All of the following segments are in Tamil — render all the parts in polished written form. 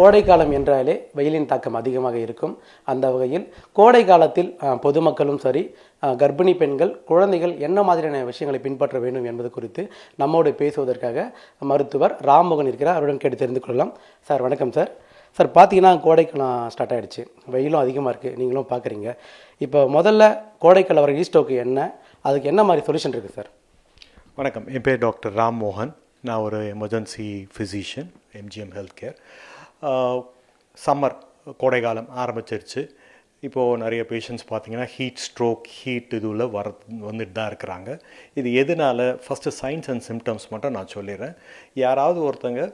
கோடை காலம் என்றாலே வெயிலின் தாக்கம் அதிகமாக இருக்கும். அந்த வகையில் கோடை காலத்தில் பொதுமக்களும் சரி, கர்ப்பிணி பெண்கள், குழந்தைகள் என்ன மாதிரியான விஷயங்களை பின்பற்ற வேண்டும் என்பது குறித்து நம்மோடு பேசுவதற்காக மருத்துவர் ராம்மோகன் இருக்கிறார். அவருடன் கேட்டு தெரிந்து கொள்ளலாம். சார் வணக்கம் சார். சார் பார்த்தீங்கன்னா கோடைக்காலம் ஸ்டார்ட் ஆகிடுச்சு, வெயிலும் அதிகமாக இருக்குது, நீங்களும் பார்க்குறீங்க. இப்போ முதல்ல கோடைக்காலம் வர ஈஸ்டோக்கு என்ன, அதுக்கு என்ன மாதிரி சொல்யூஷன் இருக்குது சார்? வணக்கம், என் பேர் டாக்டர் ராம்மோகன். நான் ஒரு emergency physician, MGM health care. Summer கோடைக்காலம் ஆரம்பிச்சிருச்சு. இப்போது நிறைய பேஷண்ட்ஸ் பார்த்திங்கன்னா ஹீட் ஸ்ட்ரோக், ஹீட் இதுவில் வந்துட்டு தான் இருக்கிறாங்க. இது எதனால்? ஃபஸ்ட்டு சைன்ஸ் அண்ட் சிம்டம்ஸ் மட்டும் நான் சொல்லிடுறேன். யாராவது ஒருத்தங்க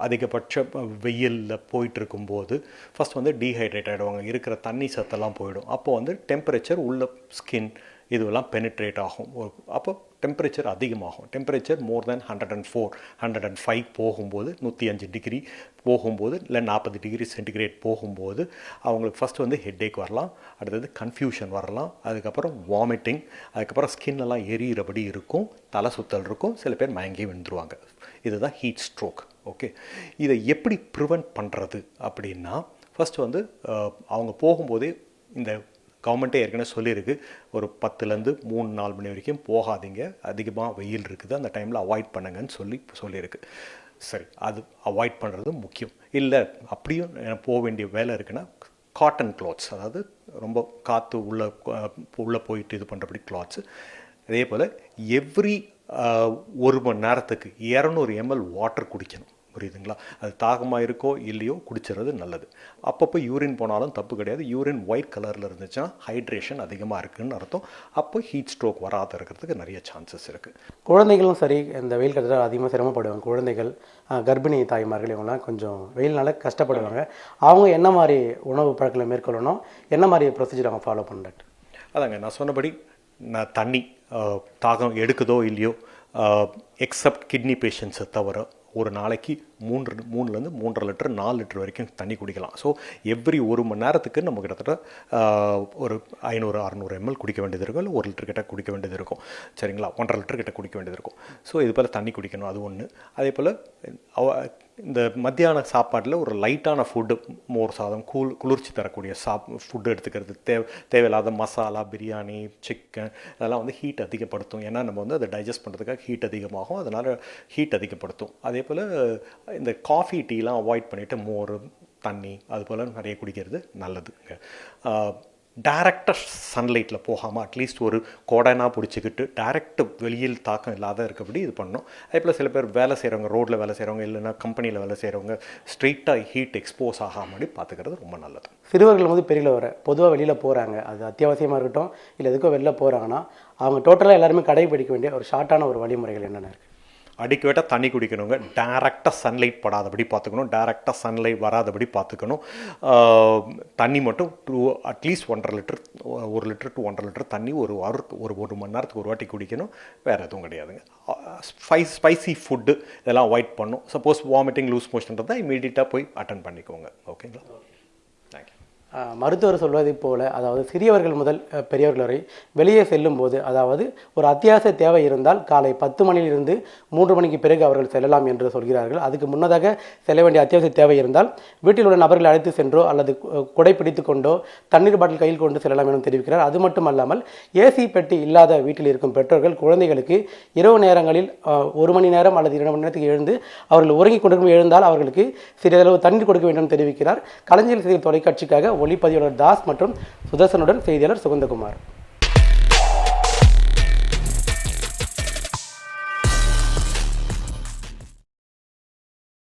அதிகபட்ச வெயிலில் போயிட்டுருக்கும்போது ஃபஸ்ட் வந்து டீஹைட்ரேட் ஆகிடுவாங்க, இருக்கிற தண்ணி சத்தெல்லாம் போயிடும். அப்போது வந்து டெம்பரேச்சர் உள்ள ஸ்கின் இதுவெல்லாம் பெனிட்ரேட் ஆகும். அப்போ டெம்பரேச்சர் அதிகமாகும். டெம்பரேச்சர் மோர் தென் 104, 105 போகும்போது, 105 டிகிரி போகும்போது, இல்லை 40 டிகிரி சென்டிகிரேட் போகும்போது அவங்களுக்கு ஃபஸ்ட்டு வந்து ஹெட்டேக் வரலாம், அடுத்தது கன்ஃபியூஷன் வரலாம், அதுக்கப்புறம் வாமிட்டிங், அதுக்கப்புறம் ஸ்கின்னெல்லாம் எரியிறபடி இருக்கும், தலை சுத்தல் இருக்கும், சில பேர் மயங்கி விழுந்துருவாங்க. இதுதான் ஹீட் ஸ்ட்ரோக். ஓகே, இதை எப்படி ப்ரிவெண்ட் பண்ணுறது அப்படின்னா, ஃபஸ்ட்டு வந்து அவங்க போகும்போதே இந்த கவர்மெண்ட்டே ஏற்கனவே சொல்லியிருக்கு, ஒரு 10லேருந்து 3-4 மணி வரைக்கும் போகாதீங்க, அதிகமாக வெயில் இருக்குது, அந்த டைமில் அவாய்ட் பண்ணுங்கன்னு சொல்லியிருக்கு. சரி, அது அவாய்ட் பண்ணுறது முக்கியம். இல்லை அப்படியும் போக வேண்டிய வேலை இருக்குன்னா காட்டன் கிளாத்ஸ், அதாவது ரொம்ப காற்று உள்ளே போயிட்டு இது பண்ணுறபடி கிளாத்ஸு. அதே போல் எவ்ரி 1 மணி நேரத்துக்கு 200 ml வாட்டர் குடிக்கணும். புரியுதுங்களா? அது தாகமாக இருக்கோ இல்லையோ குடிச்சிறது நல்லது. அப்பப்போ யூரின் போனாலும் தப்பு கிடையாது. யூரின் ஒயிட் கலரில் இருந்துச்சுன்னா ஹைட்ரேஷன் அதிகமாக இருக்குதுன்னு அர்த்தம். அப்போ ஹீட் ஸ்ட்ரோக் வராத இருக்கிறதுக்கு நிறைய சான்சஸ் இருக்குது. குழந்தைகளும் சரி, இந்த வெயில் காலத்தில் அதிகமாக சிரமப்படுவாங்க. குழந்தைகள், கர்ப்பிணி தாய்மார்கள், இவங்களாம் கொஞ்சம் வெயில்னால கஷ்டப்படுவாங்க. அவங்க என்ன மாதிரி உணவு பழக்கங்களை மேற்கொள்ளணும், என்ன மாதிரி ப்ரொசீஜர் அவங்க ஃபாலோ பண்ணுறது? அதாங்க நான் சொன்னபடி, நான் தண்ணி தாகம் எடுக்குதோ இல்லையோ, எக்ஸப்ட் கிட்னி பேஷண்ட்ஸை தவிர ஒரு நாளைக்கு 3லேருந்து 3.5 லிட்டர் 4 லிட்டர் வரைக்கும் தண்ணி குடிக்கலாம். ஸோ எவ்ரி 1 மணி நேரத்துக்கு நம்ம கிட்டத்தட்ட ஒரு 500-600 ml குடிக்க வேண்டியது இருக்கும், இல்லை 1 லிட்டர் கிட்ட குடிக்க வேண்டியது இருக்கும். சரிங்களா? 1.5 லிட்டர் கிட்ட குடிக்க வேண்டியது இருக்கும். ஸோ இது போல் தண்ணி குடிக்கணும், அது ஒன்று. அதே போல் இந்த மத்தியான சாப்பாட்டில் ஒரு லைட்டான ஃபுட்டு, மோர் சாதம், குளிர்ச்சி தரக்கூடிய ஃபுட்டு எடுத்துக்கிறது. தேவையில்லாத மசாலா, பிரியாணி, சிக்கன் இதெல்லாம் வந்து ஹீட் அதிகப்படுத்தும். ஏன்னா நம்ம வந்து அதை டைஜஸ்ட் பண்ணுறதுக்காக ஹீட் அதிகமாகும், அதனால் ஹீட் அதிகப்படுத்தும். அதே போல் இந்த காஃபி, டீலாம் அவாய்ட் பண்ணிவிட்டு மோர், தண்ணி அது போல் நிறைய குடிக்கிறது நல்லதுங்க. டைரக்டாக சன்லைட்டில் போகாமல் அட்லீஸ்ட் ஒரு கோடைனா பிடிச்சிக்கிட்டு டைரக்ட் வெளியில் தாக்கம் இல்லாத இருக்கபடி இது பண்ணணும். அதே போல் சில பேர் வேலை செய்கிறவங்க, ரோட்டில் வேலை செய்கிறவங்க, இல்லைன்னா கம்பெனியில் வேலை செய்கிறவங்க ஸ்ட்ரெயிட்டாக ஹீட் எக்ஸ்போஸ் ஆகாமடி பார்த்துக்கிறது ரொம்ப நல்லது. சிறுவர்கள் வந்து பெரியல வர பொதுவாக வெளியில் போகிறாங்க, அது அத்தியாவசியமாக இருக்கட்டும் இல்லை எதுக்கோ வெளில போகிறாங்கன்னா அவங்க டோட்டலாக எல்லாருமே கடைபிடிக்க வேண்டிய ஒரு ஷார்ட்டான ஒரு வழிமுறைகள் என்னென்ன இருக்குது? அடிக்குவேட்டாக தண்ணி குடிக்கணுங்க. டைரெக்டாக சன்லைட் படாதபடி பார்த்துக்கணும், டைரெக்டாக சன்லைட் வராதபடி பார்த்துக்கணும். தண்ணி மட்டும் at least 1.5 litre, 1 litre to 1.5 litre தண்ணி ஒரு மணி நேரத்துக்கு ஒரு வாட்டி குடிக்கணும். வேறு எதுவும் கிடையாதுங்க. ஸ்பைசி ஃபுட்டு இதெல்லாம் அவாய்ட் பண்ணணும். சப்போஸ் வாமிட்டிங், லூஸ் மோஷன்றது தான் இமீடியட்டாக போய் அட்டன் பண்ணிக்கோங்க. ஓகேங்களா? தேங்க்யூ. மருத்துவர் சொல்வதை போல, அதாவது சிறியவர்கள் முதல் பெரியவர்கள் வரை வெளியே செல்லும் போது, அதாவது ஒரு அத்தியாவசிய தேவை இருந்தால் காலை 10 மணியிலிருந்து 3 மணிக்கு பிறகு அவர்கள் செல்லலாம் என்று சொல்கிறார்கள். அதுக்கு முன்னதாக செல்ல வேண்டிய அத்தியாவசிய தேவை இருந்தால் வீட்டில் உள்ள நபர்களை அழைத்து சென்றோ அல்லது குடை பிடித்து கொண்டோ தண்ணீர் பாட்டில் கையில் கொண்டு செல்லலாம் என தெரிவிக்கிறார். அது மட்டுமல்லாமல் ஏசி பெட்டி இல்லாத வீட்டில் இருக்கும் பெற்றோர்கள் குழந்தைகளுக்கு இரவு நேரங்களில் 1 மணி நேரம் அல்லது 2 மணி நேரத்துக்கு எழுந்து அவர்கள் உறங்கிக் கொண்டிருக்கும் எழுந்தால் அவர்களுக்கு சிறிதளவு தண்ணீர் கொடுக்க வேண்டும் என்று தெரிவிக்கிறார். கலைஞர் செய்தி தொலைக்காட்சிக்காக ஒளிப்பதிவாளர் தாஸ் மற்றும் சுதர்சனுடன் செய்தியாளர் சுகந்தகுமார்.